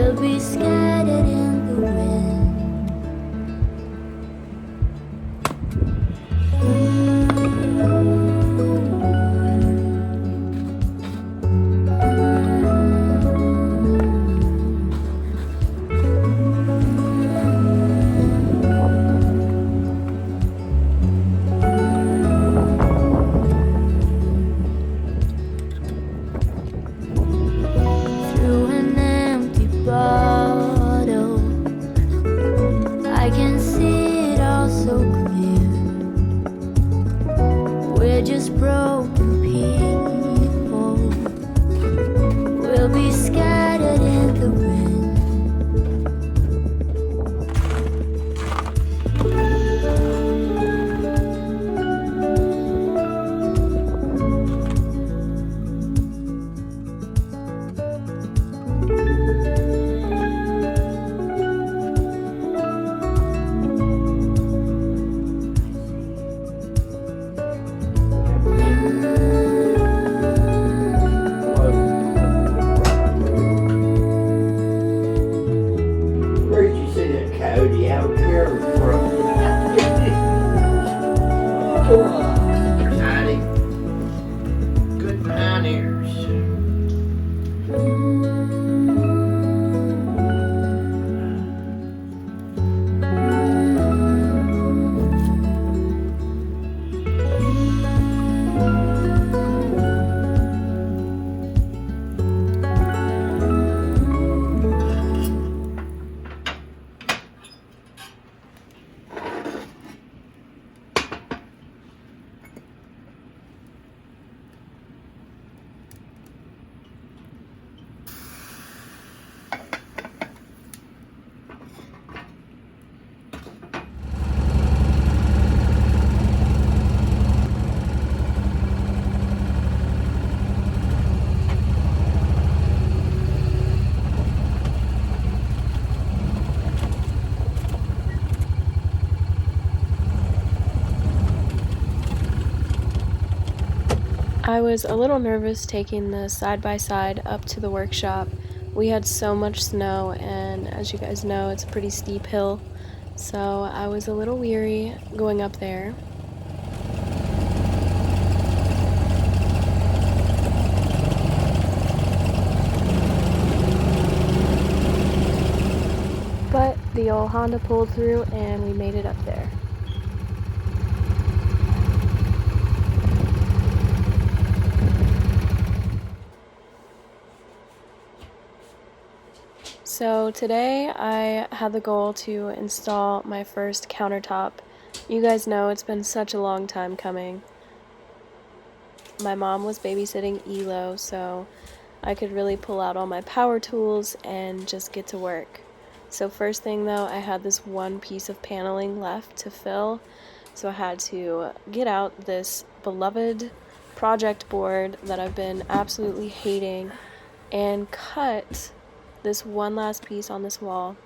will be scattered in the wind. Through an empty bottle, I can see it all so clear. We're just broken people. We'll be scattered in the wind. Where'd you see that coyote out here from? There's Heidi. Good pioneers. I was a little nervous taking the side-by-side up to the workshop. We had so much snow, and as you guys know, it's a pretty steep hill, so I was a little weary going up there. But the old Honda pulled through and we made it up there. So today I had the goal to install my first countertop. You guys know it's been such a long time coming. My mom was babysitting Elo, so I could really pull out all my power tools and just get to work. So first thing though, I had this one piece of paneling left to fill, so I had to get out this beloved project board that I've been absolutely hating and cut this one last piece on this wall.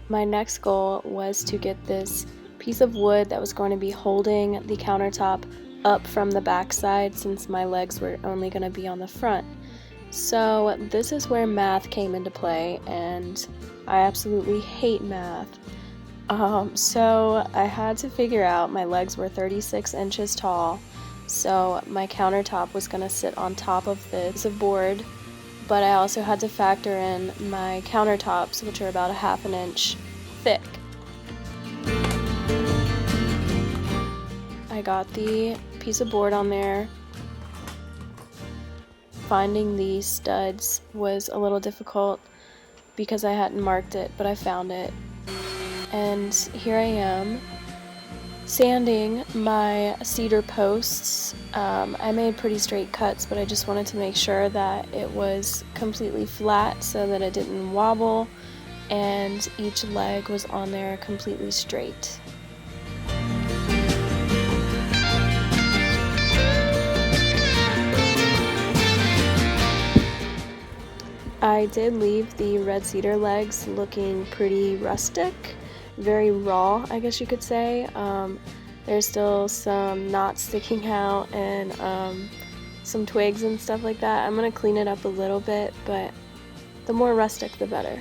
My next goal was to get this piece of wood that was going to be holding the countertop up from the back side, since my legs were only going to be on the front. So this is where math came into play, and I absolutely hate math. So I had to figure out, my legs were 36 inches tall, so my countertop was going to sit on top of this board, but I also had to factor in my countertops, which are about a half an inch thick. I got the piece of board on there. Finding the studs was a little difficult because I hadn't marked it, but I found it. And here I am, sanding my cedar posts. I made pretty straight cuts, but I just wanted to make sure that it was completely flat so that it didn't wobble, and each leg was on there completely straight. I did leave the red cedar legs looking pretty rustic, very raw, I guess you could say. There's still some knots sticking out and some twigs and stuff like that. I'm gonna clean it up a little bit, but the more rustic the better.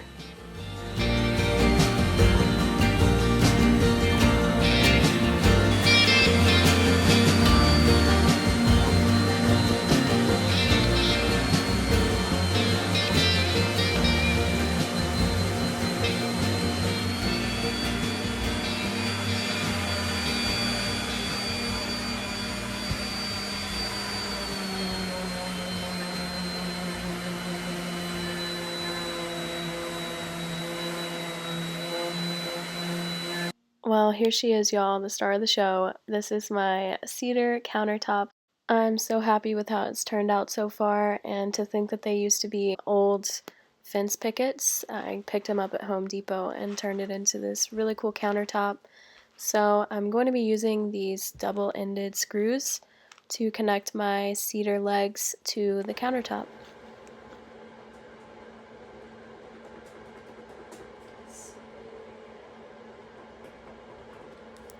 Well, here she is, y'all, the star of the show. This is my cedar countertop. I'm so happy with how it's turned out so far, and to think that they used to be old fence pickets. I picked them up at Home Depot and turned it into this really cool countertop. So I'm going to be using these double-ended screws to connect my cedar legs to the countertop.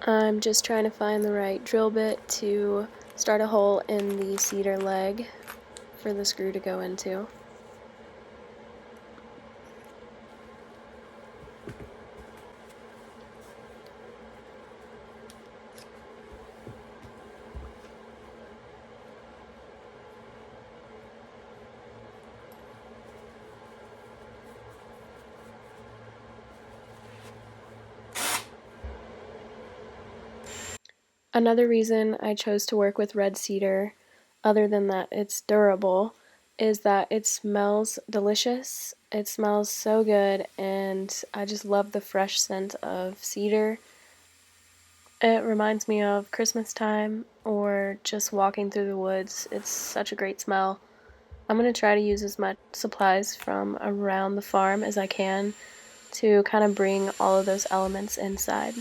I'm just trying to find the right drill bit to start a hole in the cedar leg for the screw to go into. Another reason I chose to work with red cedar, other than that it's durable, is that it smells delicious. It smells so good, and I just love the fresh scent of cedar. It reminds me of Christmas time or just walking through the woods. It's such a great smell. I'm going to try to use as much supplies from around the farm as I can to kind of bring all of those elements inside.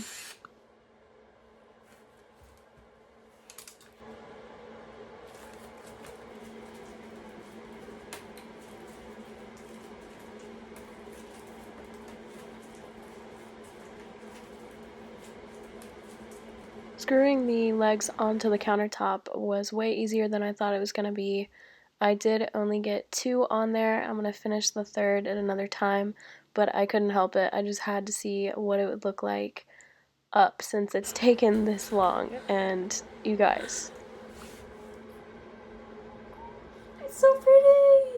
Screwing the legs onto the countertop was way easier than I thought it was going to be. I did only get 2 on there. I'm going to finish the third at another time, but I couldn't help it. I just had to see what it would look like up since it's taken this long. And you guys, it's so pretty!